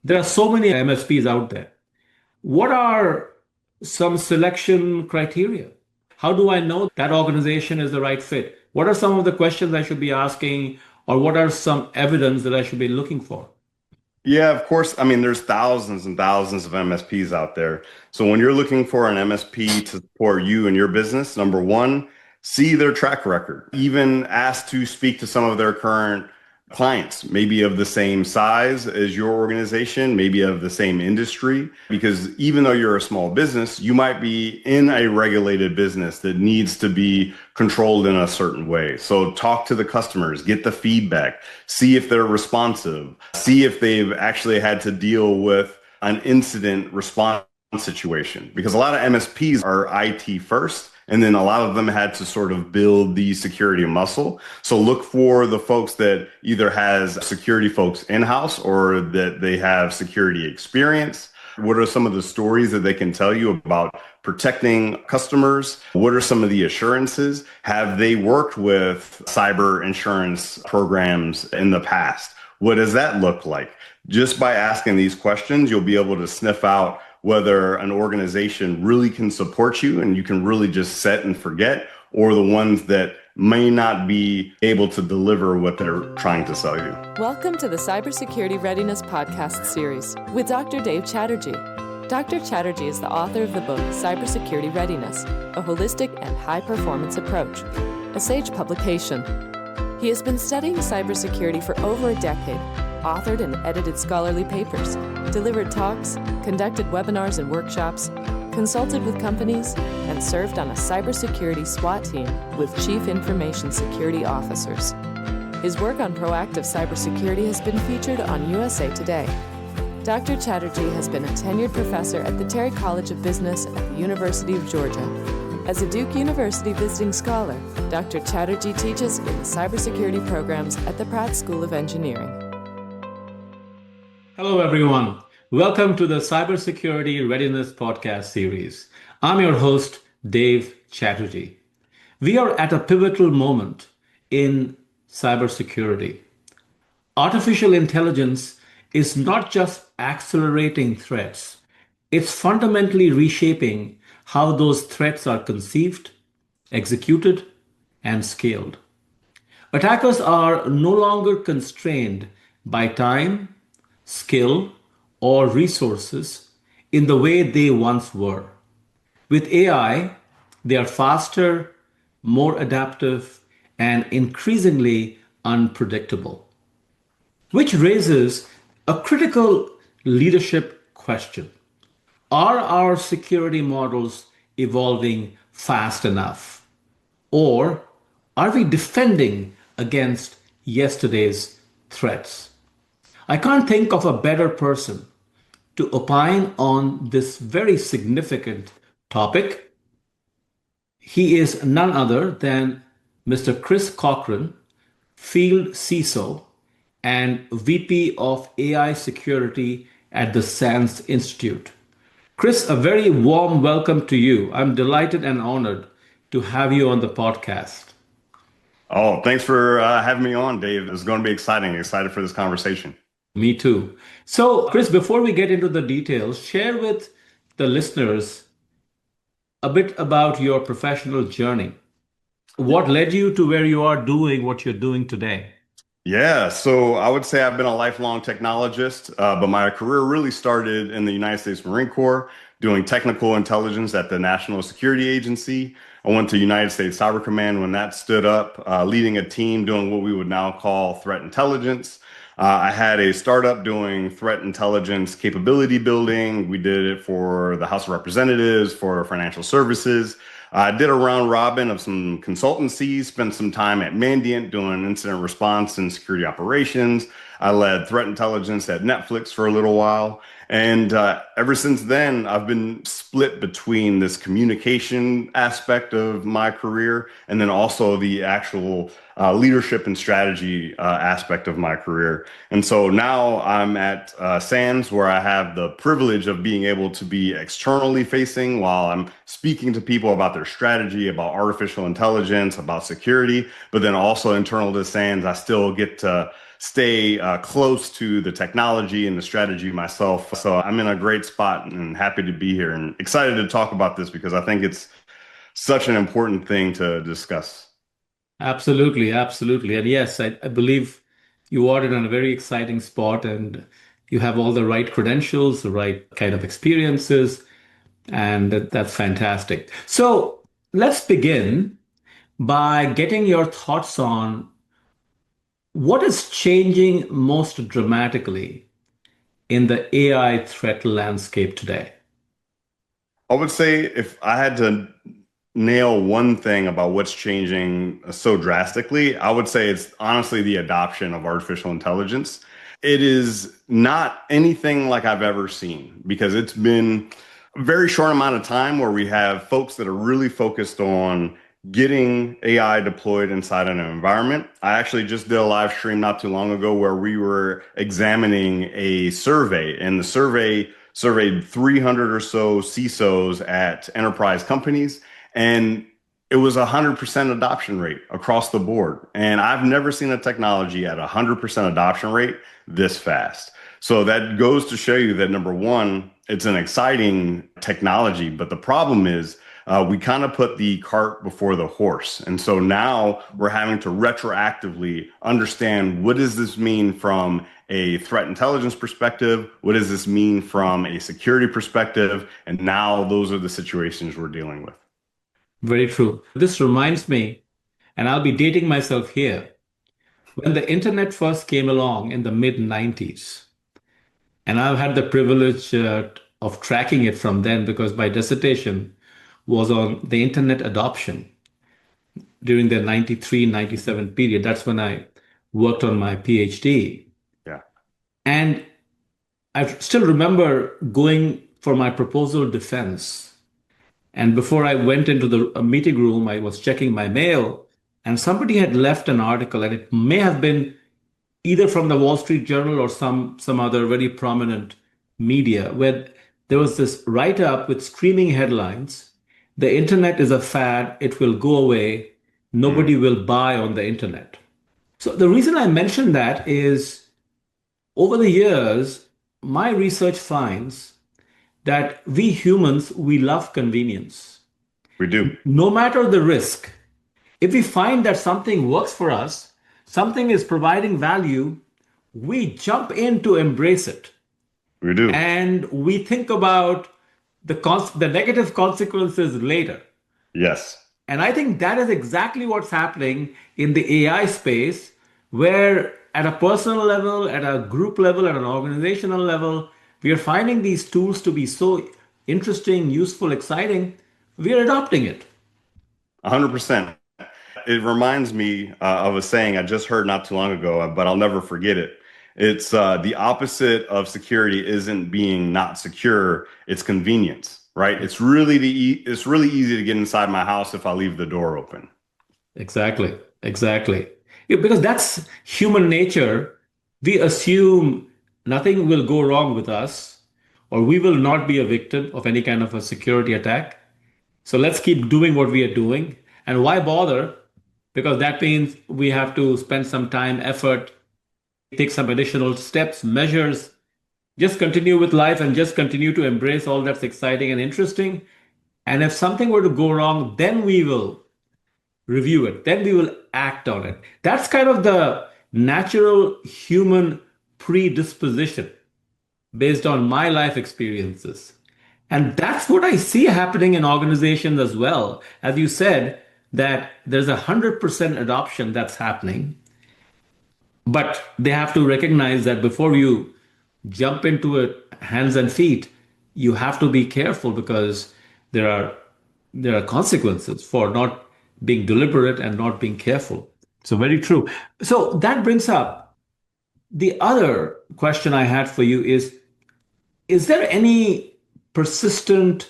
There are so many MSPs out there. What are some selection criteria? How do I know that organization is the right fit? What are some of the questions I should be asking, or what are some evidence that I should be looking for? Yeah, of course. I mean, there's thousands and thousands of MSPs out there. So when you're looking for an MSP to support you and your business, number one, see their track record. Even ask to speak to some of their current clients, maybe of the same size as your organization, maybe of the same industry, because even though you're a small business, you might be in a regulated business that needs to be controlled in a certain way. So talk to the customers, get the feedback, see if they're responsive, see if they've actually had to deal with an incident response situation, because a lot of MSPs are IT first. And then a lot of them had to sort of build the security muscle. So look for the folks that either has security folks in-house or that they have security experience. What are some of the stories that they can tell you about protecting customers? What are some of the assurances? Have they worked with cyber insurance programs in the past? What does that look like? Just by asking these questions, you'll be able to sniff out whether an organization really can support you and you can really just set and forget, or the ones that may not be able to deliver what they're trying to sell you. Welcome to the Cybersecurity Readiness Podcast Series with Dr. Dave Chatterjee. Dr. Chatterjee is the author of the book Cybersecurity Readiness, a holistic and high-performance approach, a Sage publication. He has been studying cybersecurity for over a decade, authored and edited scholarly papers, delivered talks, conducted webinars and workshops, consulted with companies, and served on a cybersecurity SWAT team with Chief Information Security Officers. His work on proactive cybersecurity has been featured on USA Today. Dr. Chatterjee has been a tenured professor at the Terry College of Business at the University of Georgia. As a Duke University visiting scholar, Dr. Chatterjee teaches in the cybersecurity programs at the Pratt School of Engineering. Hello, everyone. Welcome to the Cybersecurity Readiness Podcast Series. I'm your host, Dave Chatterjee. We are at a pivotal moment in cybersecurity. Artificial intelligence is not just accelerating threats, it's fundamentally reshaping how those threats are conceived, executed, and scaled. Attackers are no longer constrained by time, skill, or resources in the way they once were. With AI, they are faster, more adaptive, and increasingly unpredictable, which raises a critical leadership question. Are our security models evolving fast enough? Or are we defending against yesterday's threats? I can't think of a better person to opine on this very significant topic. He is none other than Mr. Chris Cochran, Field CISO and VP of AI Security at the SANS Institute. Chris, a very warm welcome to you. I'm delighted and honored to have you on the podcast. Oh, thanks for having me on, Dave. It's going to be exciting. Excited for this conversation. Me too. So, Chris, before we get into the details, share with the listeners a bit about your professional journey. What led you to where you are doing what you're doing today? Yeah, so I would say I've been a lifelong technologist, but my career really started in the United States Marine Corps doing technical intelligence at the National Security Agency. I went to United States Cyber Command when that stood up, leading a team doing what we would now call threat intelligence. I had a startup doing threat intelligence capability building. We did it for the House of Representatives, for financial services. I did a round robin of some consultancies, spent some time at Mandiant doing incident response and security operations. I led threat intelligence at Netflix for a little while. And ever since then, I've been split between this communication aspect of my career and then also the actual leadership and strategy aspect of my career. And so now I'm at SANS, where I have the privilege of being able to be externally facing while I'm speaking to people about their strategy, about artificial intelligence, about security. But then also internal to SANS, I still get to stay close to the technology and the strategy myself. So I'm in a great spot and happy to be here and excited to talk about this because I think it's such an important thing to discuss. Absolutely, absolutely. And yes, I believe you are in a very exciting spot and you have all the right credentials, the right kind of experiences, and that's fantastic. So let's begin by getting your thoughts on what is changing most dramatically in the AI threat landscape today. I would say if I had to nail one thing about what's changing so drastically, I would say it's honestly the adoption of artificial intelligence. It is not anything like I've ever seen because it's been a very short amount of time where we have folks that are really focused on getting AI deployed inside an environment. I actually just did a live stream not too long ago where we were examining a survey, and the survey surveyed 300 or so CISOs at enterprise companies, and it was 100% adoption rate across the board. And I've never seen a technology at 100% adoption rate this fast. So that goes to show you that number one, it's an exciting technology, but the problem is we kind of put the cart before the horse. And so now we're having to retroactively understand, what does this mean from a threat intelligence perspective? What does this mean from a security perspective? And now those are the situations we're dealing with. Very true. This reminds me, and I'll be dating myself here, when the internet first came along in the mid 90s, and I've had the privilege of tracking it from then because my dissertation was on the internet adoption during the 93, 97 period. That's when I worked on my PhD. Yeah. And I still remember going for my proposal defense. And before I went into the meeting room, I was checking my mail, and somebody had left an article, and it may have been either from the Wall Street Journal or some other very prominent media, where there was this write-up with screaming headlines: "The internet is a fad, it will go away, nobody will buy on the internet." So the reason I mention that is over the years, my research finds that we humans, we love convenience. We do. No matter the risk, if we find that something works for us, something is providing value, we jump in to embrace it. We do. And we think about the negative consequences later. Yes. And I think that is exactly what's happening in the AI space, where at a personal level, at a group level, at an organizational level, we are finding these tools to be so interesting, useful, exciting. We are adopting it. 100%. It reminds me of a saying I just heard not too long ago, but I'll never forget it. It's the opposite of security isn't being not secure, it's convenience, right? It's really easy to get inside my house if I leave the door open. Exactly, exactly. Yeah, because that's human nature. We assume nothing will go wrong with us, or we will not be a victim of any kind of a security attack. So let's keep doing what we are doing. And why bother? Because that means we have to spend some time, effort, take some additional steps, measures, just continue with life and just continue to embrace all that's exciting and interesting. And if something were to go wrong, then we will review it. Then we will act on it. That's kind of the natural human predisposition based on my life experiences. And that's what I see happening in organizations as well. As you said, that there's 100% adoption that's happening, but they have to recognize that before you jump into it hands and feet, you have to be careful because there are consequences for not being deliberate and not being careful. So very true. So that brings up the other question I had for you is there any persistent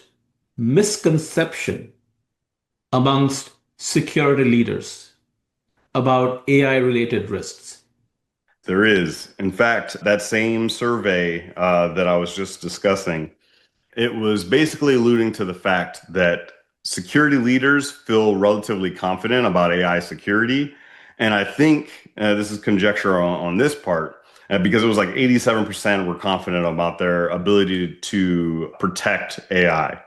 misconception amongst security leaders about AI related risks? There is. In fact, that same survey that I was just discussing, it was basically alluding to the fact that security leaders feel relatively confident about AI security. And I think this is conjecture on this part, because it was like 87% were confident about their ability to protect AI.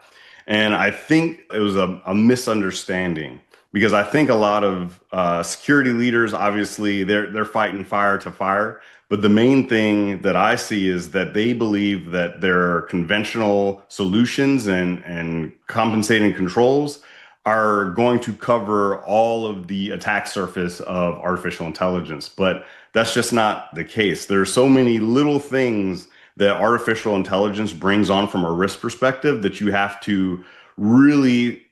And I think it was a misunderstanding because I think a lot of security leaders, obviously, they're fighting fire to fire. But the main thing that I see is that they believe that their conventional solutions and compensating controls are going to cover all of the attack surface of artificial intelligence. But that's just not the case. There are so many little things that artificial intelligence brings on from a risk perspective that you have to really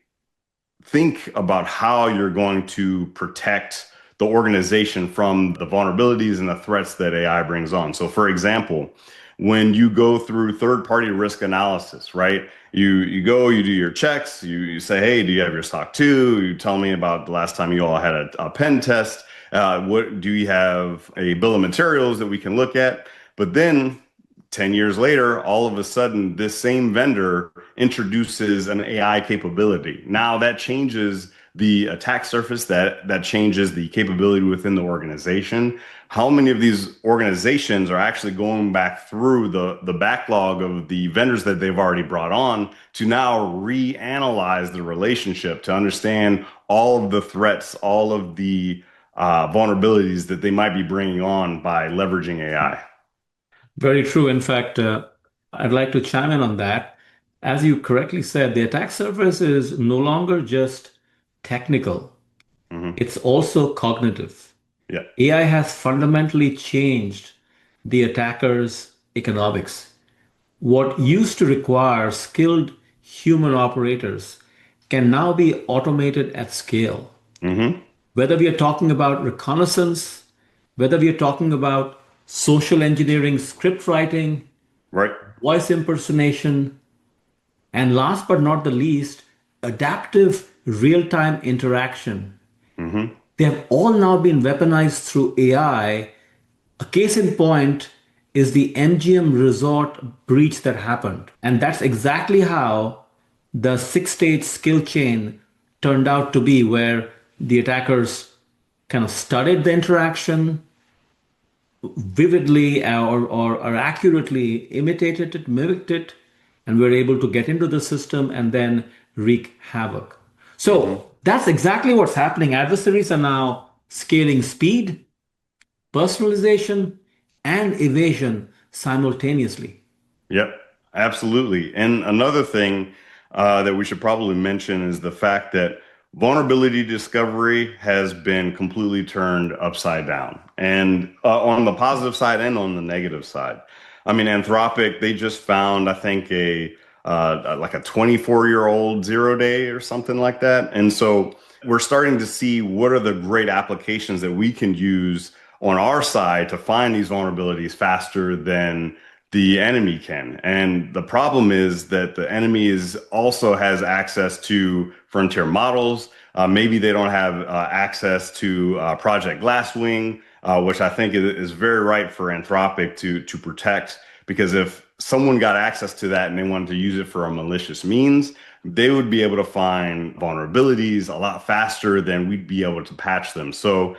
think about how you're going to protect the organization from the vulnerabilities and the threats that AI brings on. So, for example, when you go through third-party risk analysis, right? You go, you do your checks, you say, hey, do you have your SOC 2? You tell me about the last time you all had a pen test. What do you have a bill of materials that we can look at? But then 10 years later, all of a sudden, this same vendor introduces an AI capability. Now that changes the attack surface, that changes the capability within the organization. How many of these organizations are actually going back through the backlog of the vendors that they've already brought on to now reanalyze the relationship to understand all of the threats, all of the vulnerabilities that they might be bringing on by leveraging AI? Very true. In fact, I'd like to chime in on that. As you correctly said, the attack surface is no longer just technical, Hmm. it's also cognitive. Yeah. AI has fundamentally changed the attacker's economics. What used to require skilled human operators can now be automated at scale. Hmm. Whether we are talking about reconnaissance, whether we are talking about social engineering, script writing, Right. voice impersonation, and last but not the least, adaptive real time interaction. Hmm. They have all now been weaponized through AI. A case in point is the MGM resort breach that happened. And that's exactly how the six-stage skill chain turned out to be, where the attackers kind of studied the interaction vividly or accurately imitated it, mimicked it, and were able to get into the system and then wreak havoc. Hmm. So that's exactly what's happening. Adversaries are now scaling speed, personalization, and evasion simultaneously. Yep, absolutely. And another thing that we should probably mention is the fact that vulnerability discovery has been completely turned upside down, and on the positive side and on the negative side. I mean, Anthropic, they just found, I think, a like a 24-year-old 0 day or something like that. And so we're starting to see what are the great applications that we can use on our side to find these vulnerabilities faster than the enemy can. And the problem is that the enemy is also has access to frontier models. Maybe they don't have access to Project Glasswing, which I think is very right for Anthropic to protect. Because if someone got access to that and they wanted to use it for a malicious means, they would be able to find vulnerabilities a lot faster than we'd be able to patch them. So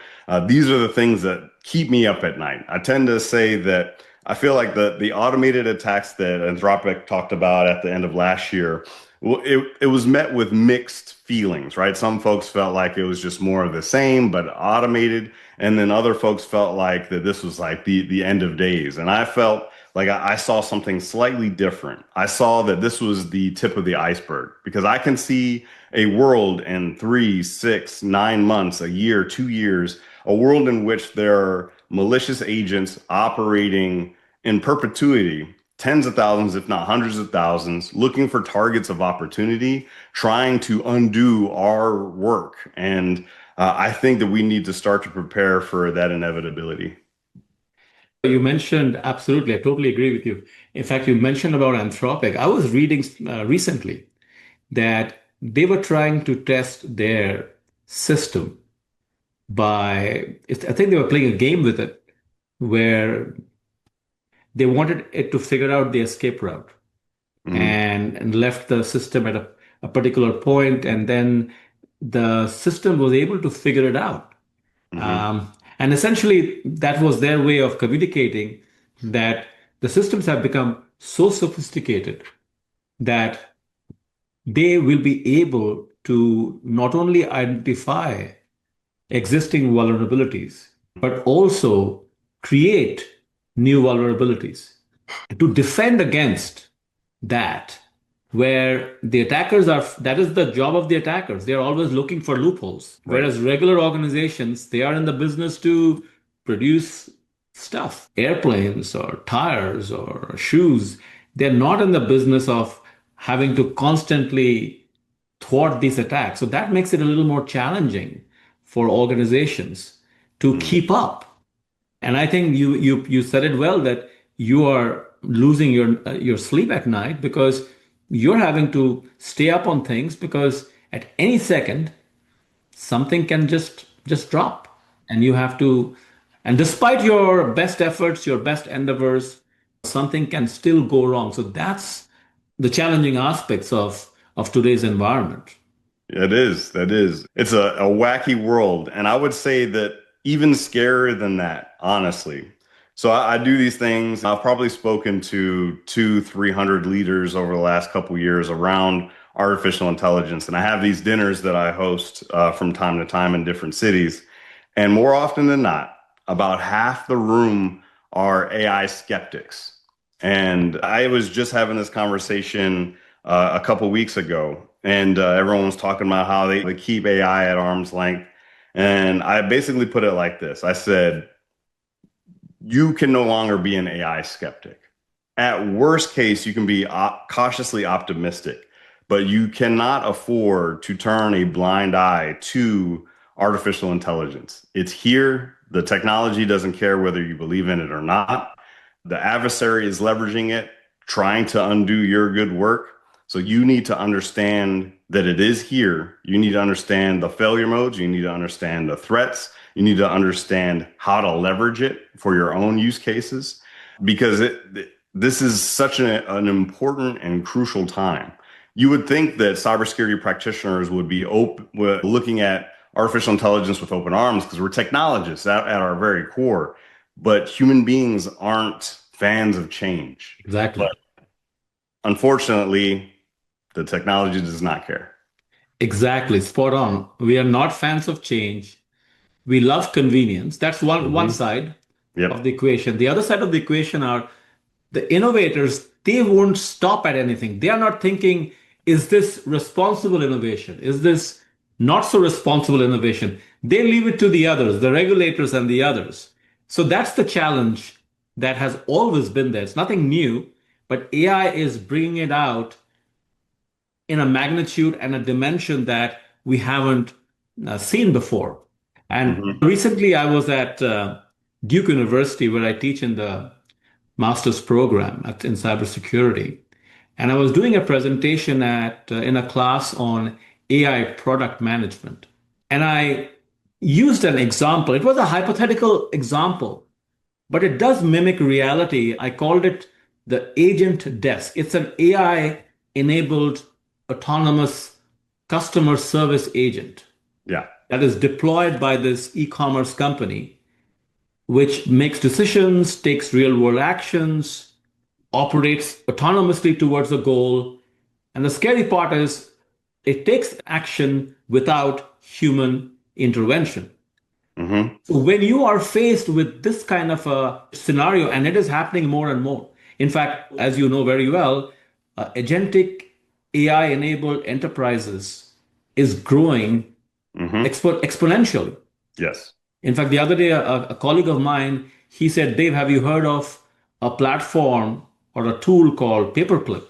these are the things that keep me up at night. I tend to say that I feel like the automated attacks that Anthropic talked about at the end of last year, well, it was met with mixed feelings, right? Some folks felt like it was just more of the same, but automated. And then other folks felt like that this was like the end of days. And I felt like I saw something slightly different. I saw that this was the tip of the iceberg because I can see a world in 3, 6, 9 months, a year, 2 years, a world in which there are malicious agents operating in perpetuity, tens of thousands, if not hundreds of thousands, looking for targets of opportunity, trying to undo our work. And I think that we need to start to prepare for that inevitability. You mentioned, absolutely, I totally agree with you. In fact, you mentioned about Anthropic. I was reading recently that they were trying to test their system I think they were playing a game with it where they wanted it to figure out the escape route Hmm. and left the system at a particular point, and then the system was able to figure it out. Hmm. And essentially, that was their way of communicating that the systems have become so sophisticated that they will be able to not only identify existing vulnerabilities, but also create new vulnerabilities to defend against that, where the attackers are, that is the job of the attackers. They're always looking for loopholes. Right. Whereas regular organizations, they are in the business to produce stuff, airplanes or tires or shoes. They're not in the business of having to constantly thwart these attacks. So that makes it a little more challenging for organizations to Mhm. keep up. And I think you said it well that you are losing your sleep at night because you're having to stay up on things because at any second something can just drop and you have to, and despite your best efforts, your best endeavors, something can still go wrong. So that's the challenging aspects of today's environment. It is. That is. It's a wacky world. And I would say that even scarier than that, honestly. So I do these things. I've probably spoken to 300 leaders over the last couple of years around artificial intelligence. And I have these dinners that I host from time to time in different cities. And more often than not, about half the room are AI skeptics. And I was just having this conversation a couple weeks ago, and everyone was talking about how they keep AI at arm's length. And I basically put it like this. I said, you can no longer be an AI skeptic. At worst case, you can be cautiously optimistic, but you cannot afford to turn a blind eye to artificial intelligence. It's here. The technology doesn't care whether you believe in it or not. The adversary is leveraging it, trying to undo your good work. So you need to understand that it is here. You need to understand the failure modes. You need to understand the threats. You need to understand how to leverage it for your own use cases, because this is such an important and crucial time. You would think that cybersecurity practitioners would be looking at artificial intelligence with open arms because we're technologists at our very core, but human beings aren't fans of change. Exactly. But unfortunately, the technology does not care. Exactly. Spot on. We are not fans of change. We love convenience. That's one Hmm. side of Yep. the equation. The other side of the equation are the innovators. They won't stop at anything. They are not thinking, is this responsible innovation? Is this not so responsible innovation? They leave it to the others, the regulators and the others. So that's the challenge that has always been there. It's nothing new, but AI is bringing it out in a magnitude and a dimension that we haven't seen before. And Hmm. recently I was at Duke University where I teach in the master's program in cybersecurity. And I was doing a presentation in a class on AI product management. And I used an example. It was a hypothetical example, but it does mimic reality. I called it the agent desk. It's an AI enabled autonomous customer service agent Yeah. that is deployed by this e-commerce company, which makes decisions, takes real world actions, operates autonomously towards a goal. And the scary part is it takes action without human intervention. Hmm. So when you are faced with this kind of a scenario, and it is happening more and more, in fact, as you know very well, agentic AI enabled enterprises is growing Hmm. exponentially. Yes. In fact, the other day, a colleague of mine, he said, Dave, have you heard of a platform or a tool called Paperclip?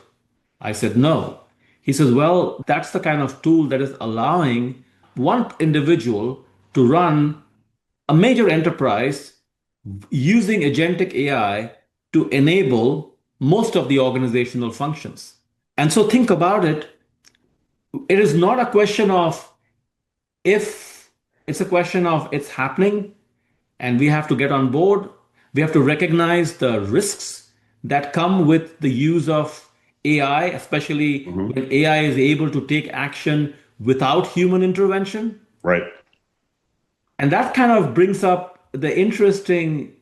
I said, no. He says, well, that's the kind of tool that is allowing one individual to run a major enterprise using agentic AI to enable most of the organizational functions. And so think about it. It is not a question of if, it's a question of it's happening and we have to get on board. We have to recognize the risks that come with the use of AI, especially Hmm. when AI is able to take action without human intervention. Right. And that kind of brings up the interesting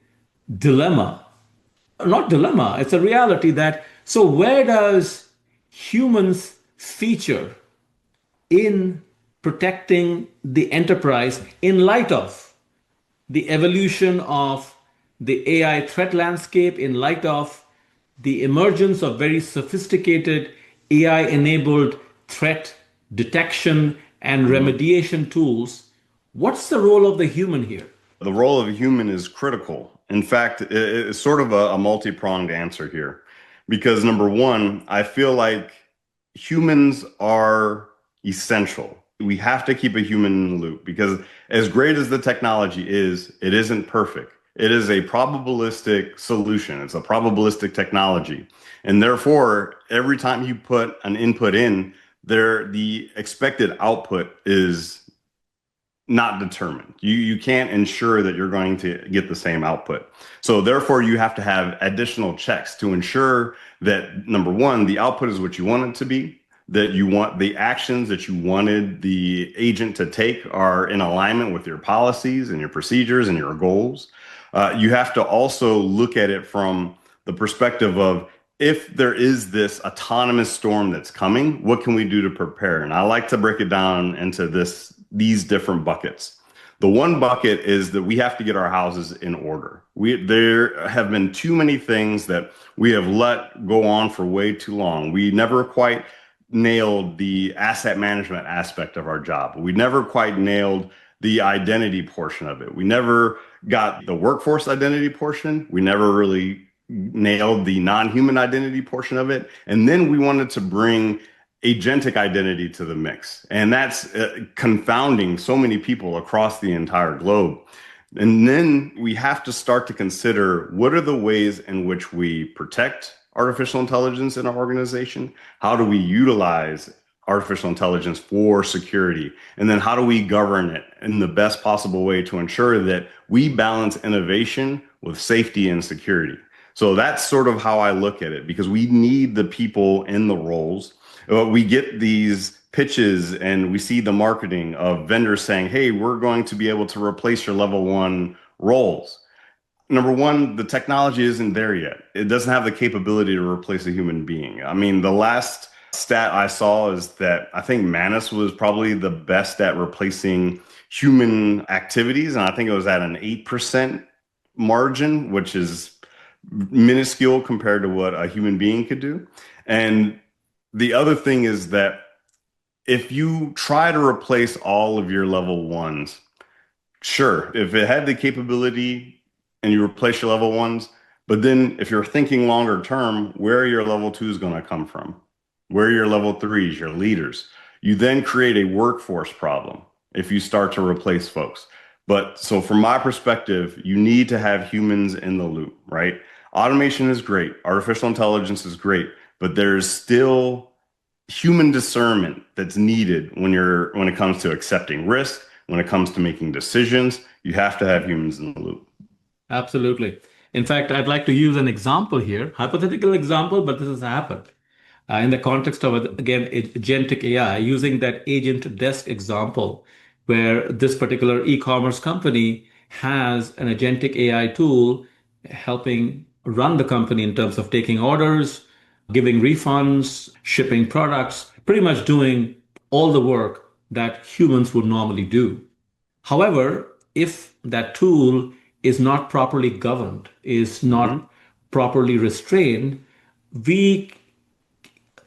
dilemma. Not dilemma, it's a reality that so where does humans feature in protecting the enterprise in light of the evolution of the AI threat landscape, in light of the emergence of very sophisticated AI enabled threat detection and remediation tools? What's the role of the human here? The role of a human is critical. In fact, it's sort of a multi-pronged answer here. Because number one, I feel like humans are essential. We have to keep a human in the loop because as great as the technology is, it isn't perfect. It is a probabilistic solution. It's a probabilistic technology. And therefore, every time you put an input in, the expected output is not determined. You can't ensure that you're going to get the same output. So therefore, you have to have additional checks to ensure that, number one, the output is what you want it to be, that you want the actions that you wanted the agent to take are in alignment with your policies and your procedures and your goals. You have to also look at it from the perspective of, if there is this autonomous storm that's coming, what can we do to prepare? And I like to break it down into these different buckets. The one bucket is that we have to get our houses in order. There have been too many things that we have let go on for way too long. We never quite nailed the asset management aspect of our job. We never quite nailed the identity portion of it. We never got the workforce identity portion. We never really nailed the non-human identity portion of it. And then we wanted to bring agentic identity to the mix. And that's confounding so many people across the entire globe. And then we have to start to consider, what are the ways in which we protect artificial intelligence in our organization? How do we utilize artificial intelligence for security? And then how do we govern it in the best possible way to ensure that we balance innovation with safety and security? So that's sort of how I look at it, because we need the people in the roles. We get these pitches and we see the marketing of vendors saying, hey, we're going to be able to replace your level 1 roles. Number one, the technology isn't there yet. It doesn't have the capability to replace a human being. I mean, the last stat I saw is that I think Manus was probably the best at replacing human activities. And I think it was at an 8% margin, which is minuscule compared to what a human being could do. And the other thing is that if you try to replace all of your level 1s, sure, if it had the capability and you replace your level 1s, but then if you're thinking longer term, where are your level 2s going to come from? Where are your level 3s, your leaders? You then create a workforce problem if you start to replace folks. But so from my perspective, you need to have humans in the loop, right? Automation is great. Artificial intelligence is great, but there's still human discernment that's needed when it comes to accepting risk, when it comes to making decisions. You have to have humans in the loop. Absolutely. In fact, I'd like to use an example here, hypothetical example, but this has happened in the context of, again, agentic AI, using that agent desk example, where this particular e-commerce company has an agentic AI tool helping run the company in terms of taking orders, giving refunds, shipping products, pretty much doing all the work that humans would normally do. However, if that tool is not properly governed, is not properly restrained, we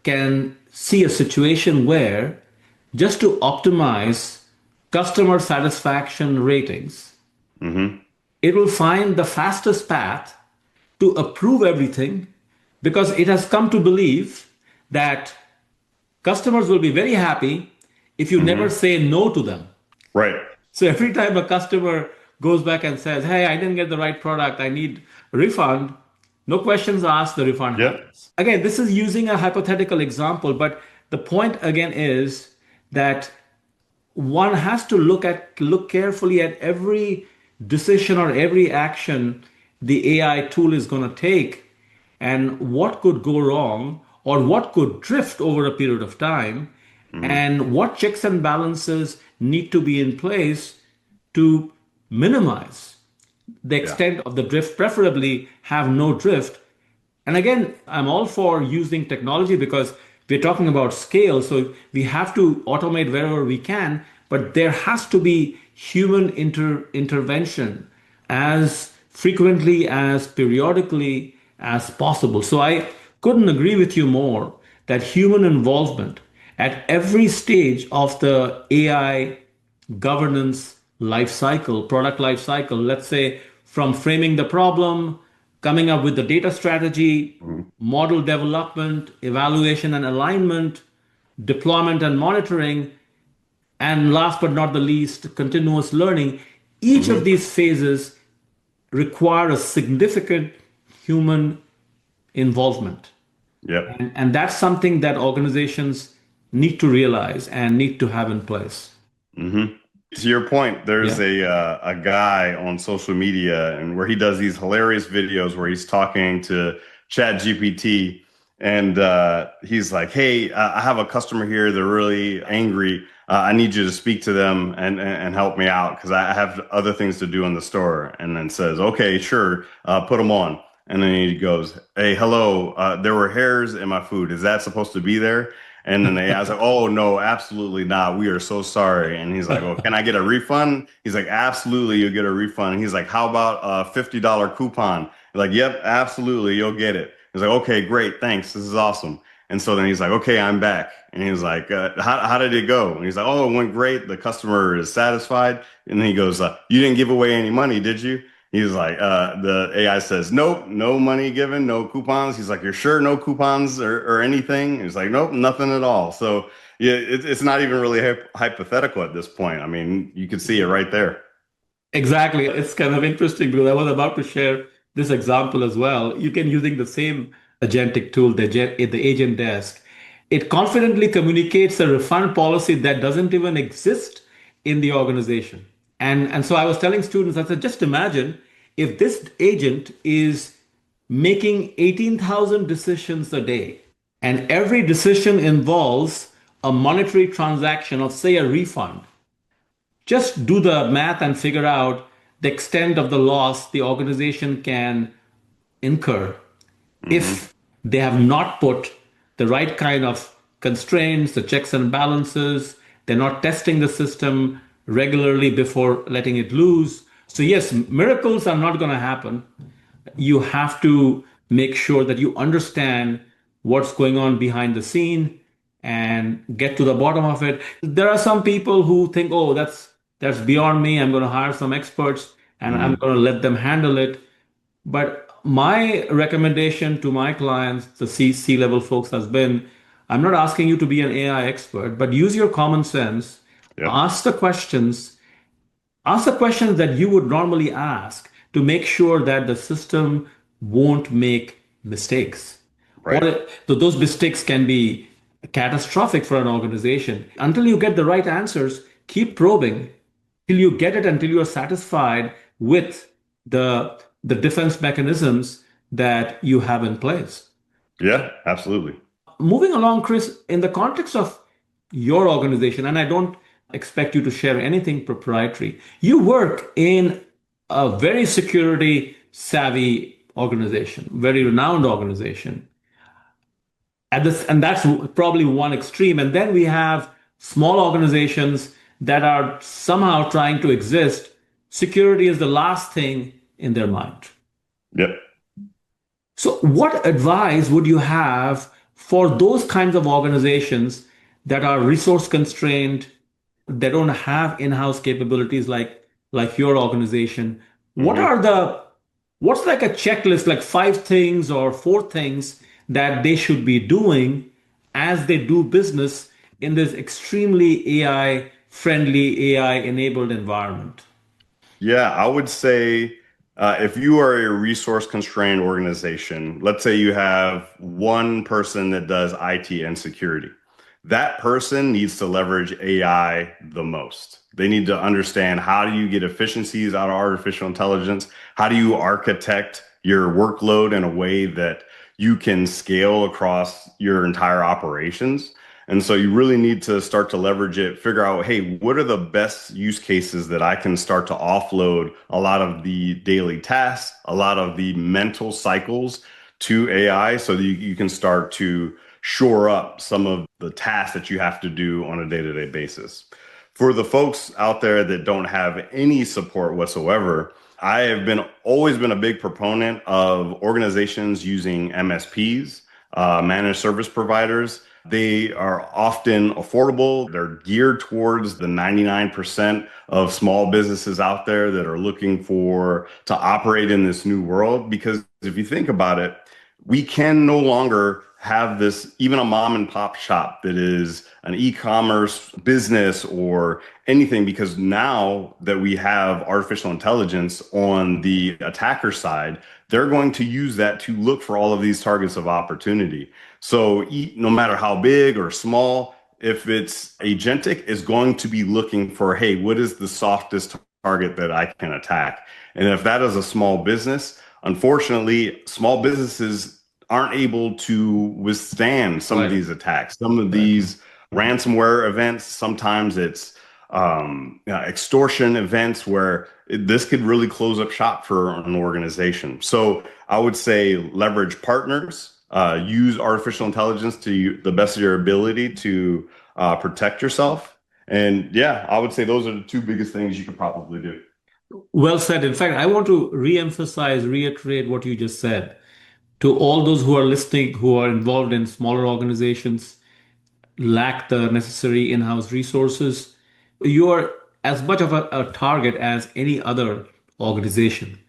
can see a situation where, just to optimize customer satisfaction ratings, it will find the fastest path to approve everything, because it has come to believe that customers will be very happy if you never say no to them. Right. So every time a customer goes back and says, hey, I didn't get the right product, I need a refund, no questions asked, the refund happens. Again, this is using a hypothetical example, but the point again is that one has to look carefully at every decision or every action the AI tool is going to take, and what could go wrong or what could drift over a period of time, and what checks and balances need to be in place to minimize the Yeah. extent of the drift, preferably have no drift. And again, I'm all for using technology because we're talking about scale. So we have to automate wherever we can, but there has to be human intervention as frequently, as periodically as possible. So I couldn't agree with you more that human involvement at every stage of the AI governance life cycle, product life cycle, let's say from framing the problem, coming up with the data strategy, model development, evaluation and alignment, deployment and monitoring, and last but not the least, continuous learning. Each of these phases require a significant human involvement. Yep. And that's something that organizations need to realize and need to have in place. To your point, there's a guy on social media and where he does these hilarious videos where he's talking to ChatGPT and he's like, "Hey, I have a customer here. They're really angry. I need you to speak to them and help me out because I have other things to do in the store." And then says, "Okay, sure, put them on." And then he goes, "Hey, hello. There were hairs in my food. Is that supposed to be there?" And then I was like, "Oh, no, absolutely not. We are so sorry." And he's like, "Oh, can I get a refund?" He's like, "Absolutely, you'll get a refund." And he's like, "How about a $50 coupon?" He's like, "Yep, absolutely, you'll get it." He's like, "Okay, great. Thanks. This is awesome." And so then he's like, "Okay, I'm back." And he was like, how did it go?" And he's like, "Oh, it went great. The customer is satisfied." And then he goes, "You didn't give away any money, did you?" He's like, the AI says, "Nope, no money given, no coupons." He's like, "You're sure no coupons or anything?" He's like, "Nope, nothing at all." So yeah, it's not even really hypothetical at this point. I mean, you can see it right there. Exactly. It's kind of interesting because I was about to share this example as well. You can using the same agentic tool, the agent desk. It confidently communicates a refund policy that doesn't even exist in the organization. And so I was telling students, I said, just imagine if this agent is making 18,000 decisions a day, and every decision involves a monetary transaction of, say, a refund. Just do the math and figure out the extent of the loss the organization can incur if they have not put the right kind of constraints, the checks and balances, they're not testing the system regularly before letting it loose. So, yes, miracles are not going to happen. You have to make sure that you understand what's going on behind the scene and get to the bottom of it. There are some people who think, "Oh, that's beyond me. I'm going to hire some experts and I'm going to let them handle it." But my recommendation to my clients, the C-level folks, has been, I'm not asking you to be an AI expert, but use your common sense, Yep. ask the questions that you would normally ask to make sure that the system won't make mistakes. Right. Those mistakes can be catastrophic for an organization. Until you get the right answers, keep probing till you get it, until you're satisfied with the defense mechanisms that you have in place. Yeah, absolutely. Moving along, Chris, in the context of your organization, and I don't expect you to share anything proprietary, you work in a very security savvy organization, very renowned organization. And that's probably one extreme. And then we have small organizations that are somehow trying to exist. Security is the last thing in their mind. Yep. So, what advice would you have for those kinds of organizations that are resource constrained, that don't have in-house capabilities like your organization? What's like a checklist, like 5 things or 4 things that they should be doing as they do business in this extremely AI friendly, AI enabled environment? Yeah, I would say if you are a resource constrained organization, let's say you have one person that does IT and security, that person needs to leverage AI the most. They need to understand, how do you get efficiencies out of artificial intelligence? How do you architect your workload in a way that you can scale across your entire operations? And so you really need to start to leverage it, figure out, hey, what are the best use cases that I can start to offload a lot of the daily tasks, a lot of the mental cycles to AI so that you can start to shore up some of the tasks that you have to do on a day-to-day basis. For the folks out there that don't have any support whatsoever, I have always been a big proponent of organizations using MSPs, managed service providers. They are often affordable. They're geared towards the 99% of small businesses out there that are looking to operate in this new world. Because if you think about it, we can no longer have this, even a mom and pop shop that is an e-commerce business or anything, because now that we have artificial intelligence on the attacker side, they're going to use that to look for all of these targets of opportunity. So no matter how big or small, if it's agentic, is going to be looking for, hey, what is the softest target that I can attack? And if that is a small business, unfortunately, small businesses aren't able to withstand some of these attacks, some of these ransomware events. Sometimes it's extortion events where this could really close up shop for an organization. So I would say leverage partners, use artificial intelligence to the best of your ability to protect yourself. And yeah, I would say those are the two biggest things you could probably do. Well said. In fact, I want to reiterate what you just said. To all those who are listening, who are involved in smaller organizations, lack the necessary in-house resources, you are as much of a target as any other organization.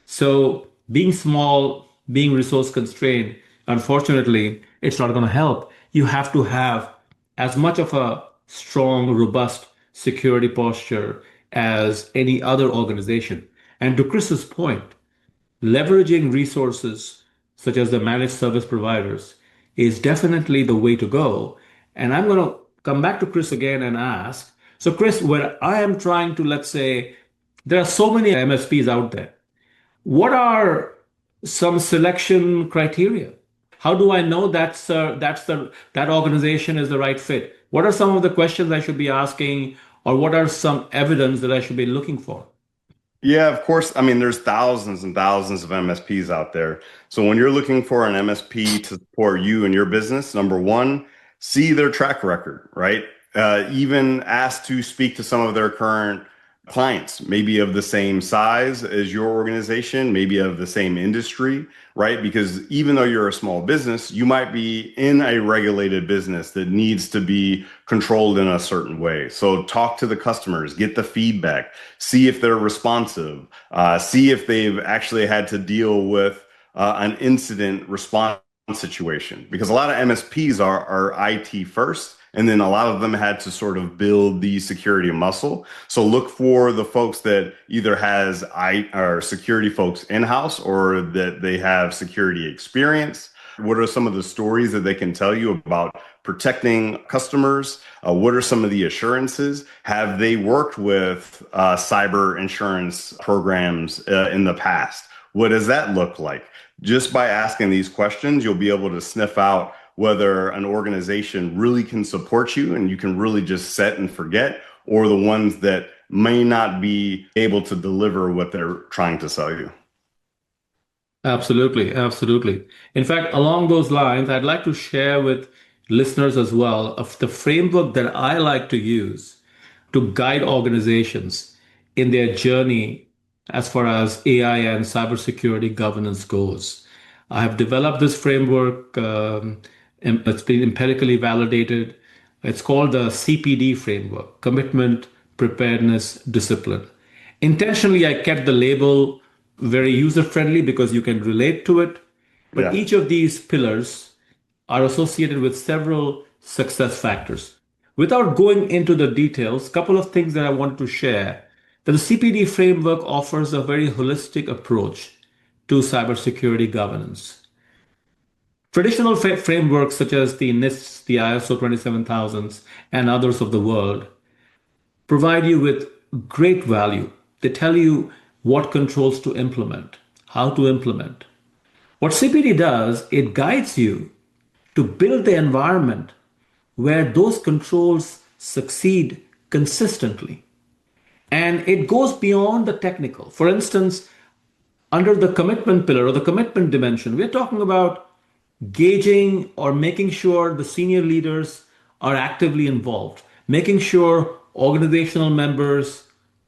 So being small, being resource constrained, unfortunately, it's not going to help. You have to have as much of a strong, robust security posture as any other organization. And to Chris's point, leveraging resources such as the managed service providers is definitely the way to go. And I'm going to come back to Chris again and ask, so Chris, when I am trying to, let's say, there are so many MSPs out there, what are some selection criteria? How do I know that organization is the right fit? What are some of the questions I should be asking, or what are some evidence that I should be looking for? Yeah, of course. I mean, there's thousands and thousands of MSPs out there. So when you're looking for an MSP to support you and your business, number one, see their track record, right? Even ask to speak to some of their current clients, maybe of the same size as your organization, maybe of the same industry, right? Because even though you're a small business, you might be in a regulated business that needs to be controlled in a certain way. So talk to the customers, get the feedback, see if they're responsive, see if they've actually had to deal with an incident response situation. Because a lot of MSPs are IT first, and then a lot of them had to sort of build the security muscle. So look for the folks that either has security folks in-house or that they have security experience. What are some of the stories that they can tell you about protecting customers? What are some of the assurances? Have they worked with cyber insurance programs in the past? What does that look like? Just by asking these questions, you'll be able to sniff out whether an organization really can support you and you can really just set and forget, or the ones that may not be able to deliver what they're trying to sell you. Absolutely, absolutely. In fact, along those lines, I'd like to share with listeners as well of the framework that I like to use to guide organizations in their journey as far as AI and cybersecurity governance goes. I have developed this framework. It's been empirically validated. It's called the CPD framework: commitment, preparedness, discipline. Intentionally, I kept the label very user-friendly because you can relate to it. But each of these pillars are associated with several success factors. Without going into the details, a couple of things that I wanted to share, that the CPD framework offers a very holistic approach to cybersecurity governance. Traditional frameworks such as the NIST, the ISO 27000s, and others of the world provide you with great value. They tell you what controls to implement, how to implement. What CPD does, it guides you to build the environment where those controls succeed consistently. And it goes beyond the technical. For instance, under the commitment pillar or the commitment dimension, we're talking about gauging or making sure the senior leaders are actively involved, making sure organizational members,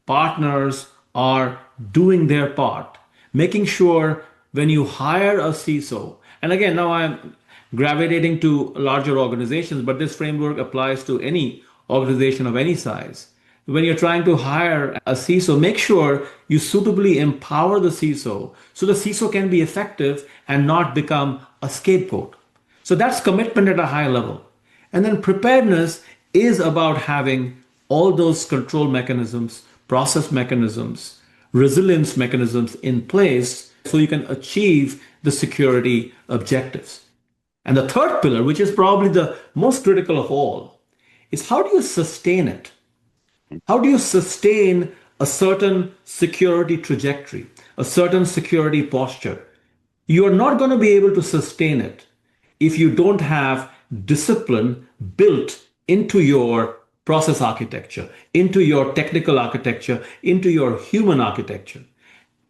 partners are doing their part, making sure when you hire a CISO, and again, now I'm gravitating to larger organizations, but this framework applies to any organization of any size. When you're trying to hire a CISO, make sure you suitably empower the CISO so the CISO can be effective and not become a scapegoat. So that's commitment at a high level. And then preparedness is about having all those control mechanisms, process mechanisms, resilience mechanisms in place so you can achieve the security objectives. And the third pillar, which is probably the most critical of all, is how do you sustain it? How do you sustain a certain security trajectory, a certain security posture? You are not going to be able to sustain it if you don't have discipline built into your process architecture, into your technical architecture, into your human architecture.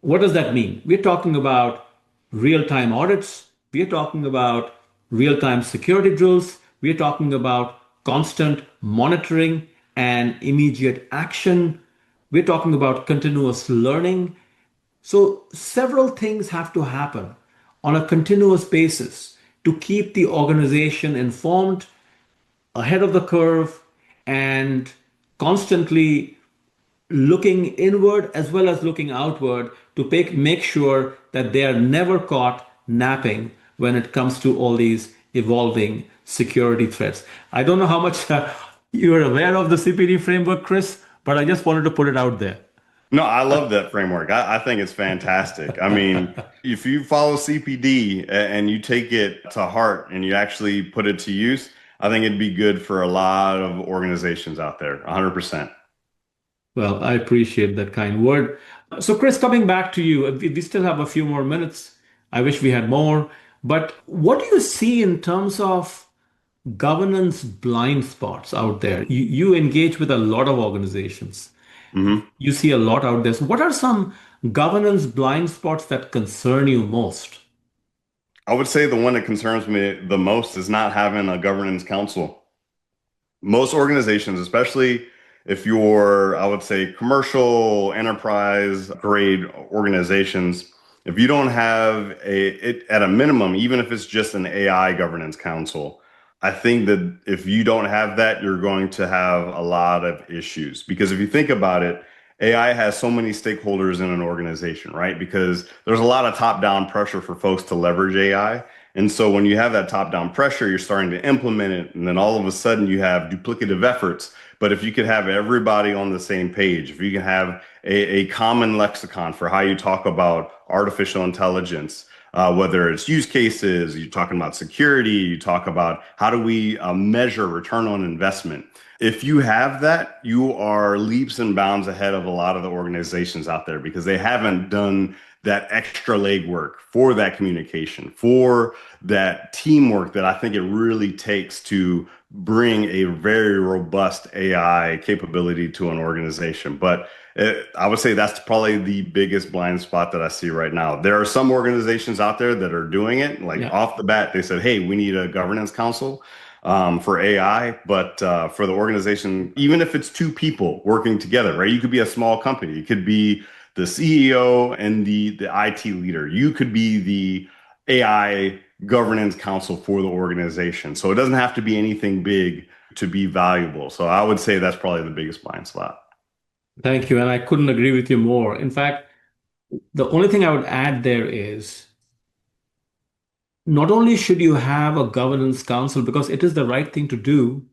What does that mean? We're talking about real-time audits. We're talking about real-time security drills. We're talking about constant monitoring and immediate action. We're talking about continuous learning. So several things have to happen on a continuous basis to keep the organization informed, ahead of the curve, and constantly looking inward as well as looking outward to make sure that they are never caught napping when it comes to all these evolving security threats. I don't know how much you're aware of the CPD framework, Chris, but I just wanted to put it out there. No, I love that framework. I think it's fantastic. I mean, if you follow CPD and you take it to heart and you actually put it to use, I think it'd be good for a lot of organizations out there, 100%. Well, I appreciate that kind word. So, Chris, coming back to you, we still have a few more minutes. I wish we had more. But what do you see in terms of governance blind spots out there? You engage with a lot of organizations. Mm-hmm. You see a lot out there. So what are some governance blind spots that concern you most? I would say the one that concerns me the most is not having a governance council. Most organizations, especially if you're, I would say, commercial enterprise grade organizations, if you don't have at a minimum, even if it's just an AI governance council, I think that if you don't have that, you're going to have a lot of issues. Because if you think about it, AI has so many stakeholders in an organization, right? Because there's a lot of top-down pressure for folks to leverage AI. And so when you have that top-down pressure, you're starting to implement it. And then all of a sudden you have duplicative efforts. But if you could have everybody on the same page, if you can have a common lexicon for how you talk about artificial intelligence, whether it's use cases, you're talking about security, you talk about how do we measure return on investment. If you have that, you are leaps and bounds ahead of a lot of the organizations out there because they haven't done that extra legwork for that communication, for that teamwork that I think it really takes to bring a very robust AI capability to an organization. But I would say that's probably the biggest blind spot that I see right now. There are some organizations out there that are doing it. Like off the bat, they said, hey, we need a governance council for AI. But for the organization, even if it's two people working together, right? You could be a small company. It could be the CEO and the IT leader. You could be the AI governance council for the organization. So it doesn't have to be anything big to be valuable. So I would say that's probably the biggest blind spot. Thank you. And I couldn't agree with you more. In fact, the only thing I would add there is not only should you have a governance council because it is the right thing to do,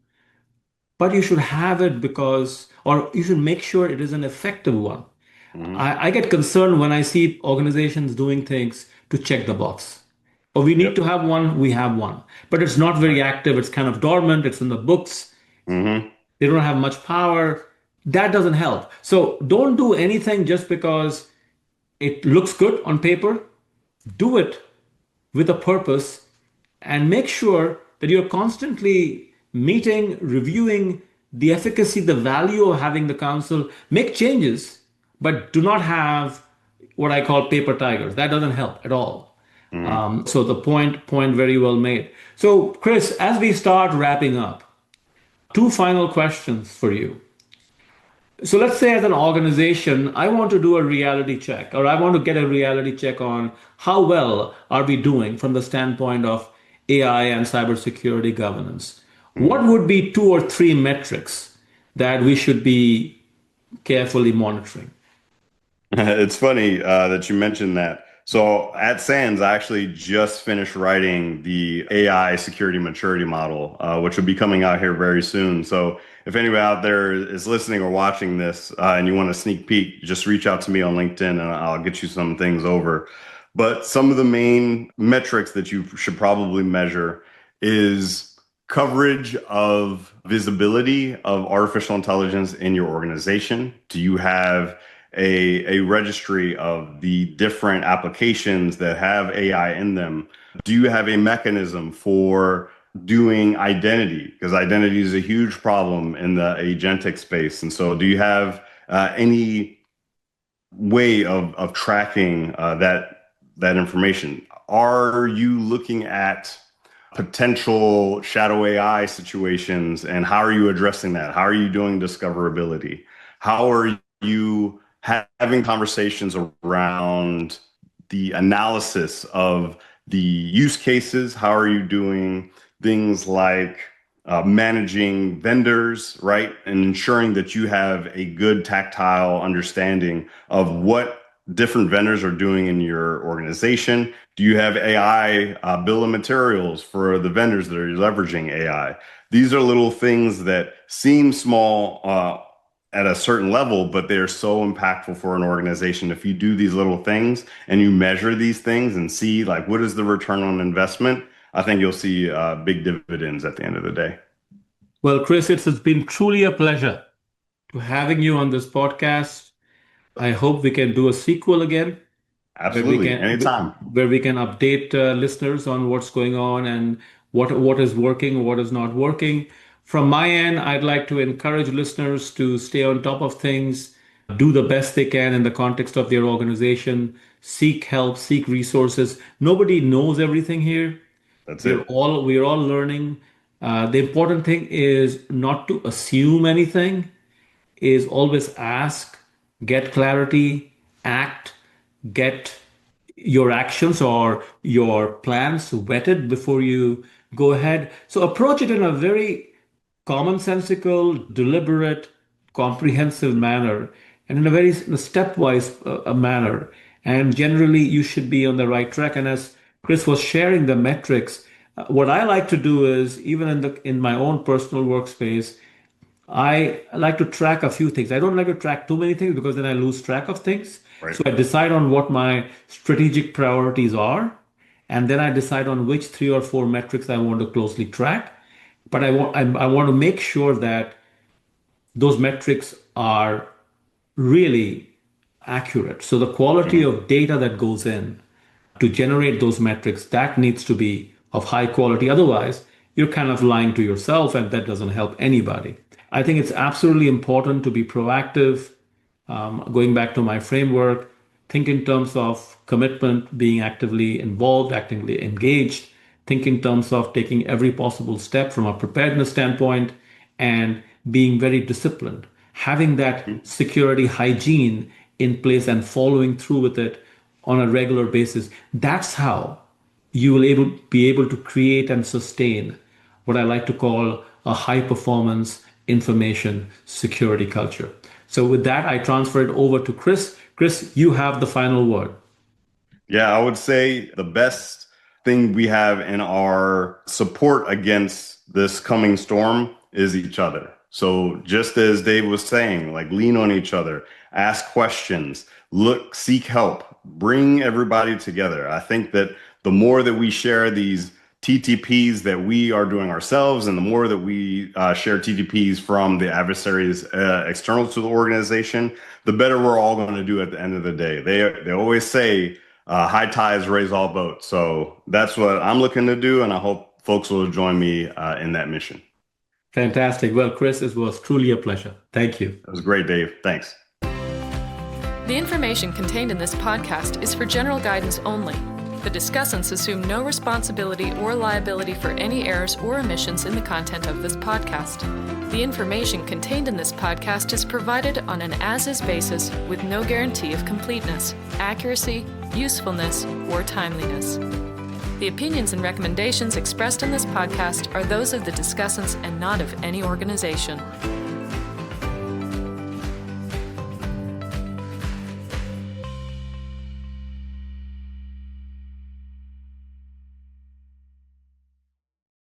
but you should have it because, or you should make sure it is an effective one. Mm-hmm. I get concerned when I see organizations doing things to check the box. Or we need to have one, we have one. But it's not very active. It's kind of dormant. It's in the books. Mm-hmm. They don't have much power. That doesn't help. So don't do anything just because it looks good on paper. Do it with a purpose and make sure that you're constantly meeting, reviewing the efficacy, the value of having the council, make changes, but do not have what I call paper tigers. That doesn't help at all. So the point very well made. So Chris, as we start wrapping up, two final questions for you. So let's say as an organization, I want to do a reality check, or I want to get a reality check on how well are we doing from the standpoint of AI and cybersecurity governance. What would be two or three metrics that we should be carefully monitoring? It's funny that you mentioned that. So at SANS, I actually just finished writing the AI security maturity model, which will be coming out here very soon. So if anybody out there is listening or watching this and you want a sneak peek, just reach out to me on LinkedIn and I'll get you some things over. But some of the main metrics that you should probably measure is coverage of visibility of artificial intelligence in your organization. Do you have a registry of the different applications that have AI in them? Do you have a mechanism for doing identity? Because identity is a huge problem in the agentic space. And so do you have any way of tracking that information? Are you looking at potential shadow AI situations and how are you addressing that? How are you doing discoverability? How are you having conversations around the analysis of the use cases? How are you doing things like managing vendors, right? And ensuring that you have a good tactile understanding of what different vendors are doing in your organization. Do you have AI bill of materials for the vendors that are leveraging AI? These are little things that seem small at a certain level, but they're so impactful for an organization. If you do these little things and you measure these things and see like what is the return on investment, I think you'll see big dividends at the end of the day. Well, Chris, it's been truly a pleasure to having you on this podcast. I hope we can do a sequel again. Absolutely, anytime. Where we can update listeners on what's going on and what is working, what is not working. From my end, I'd like to encourage listeners to stay on top of things, do the best they can in the context of their organization, seek help, seek resources. Nobody knows everything here. That's we're it. We're all learning. The important thing is not to assume anything, is always ask, get clarity, act, get your actions or your plans vetted before you go ahead. So approach it in a very commonsensical, deliberate, comprehensive manner, and in a very stepwise manner. And generally, you should be on the right track. And as Chris was sharing the metrics, what I like to do is, even in my own personal workspace, I like to track a few things. I don't like to track too many things because then I lose track of things. Right. So I decide on what my strategic priorities are, and then I decide on which 3 or 4 metrics I want to closely track. But I want to make sure that those metrics are really accurate. So the quality of data that goes in to generate those metrics, that needs to be of high quality. Otherwise, you're kind of lying to yourself, and that doesn't help anybody. I think it's absolutely important to be proactive. Going back to my framework, think in terms of commitment, being actively involved, actively engaged. Think in terms of taking every possible step from a preparedness standpoint and being very disciplined. Having that security hygiene in place and following through with it on a regular basis. That's how you will be able to create and sustain what I like to call a high performance information security culture. So with that, I transfer it over to Chris. Chris, you have the final word. Yeah, I would say the best thing we have in our support against this coming storm is each other. So just as Dave was saying, like lean on each other, ask questions, look, seek help, bring everybody together. I think that the more that we share these TTPs that we are doing ourselves, and the more that we share TTPs from the adversaries external to the organization, the better we're all going to do at the end of the day. They always say high tides raise all boats. So that's what I'm looking to do, and I hope folks will join me in that mission. Fantastic. Well, Chris, it was truly a pleasure. Thank you. It was great, Dave. Thanks. The information contained in this podcast is for general guidance only. The discussants assume no responsibility or liability for any errors or omissions in the content of this podcast. The information contained in this podcast is provided on an as-is basis with no guarantee of completeness, accuracy, usefulness, or timeliness. The opinions and recommendations expressed in this podcast are those of the discussants and not of any organization.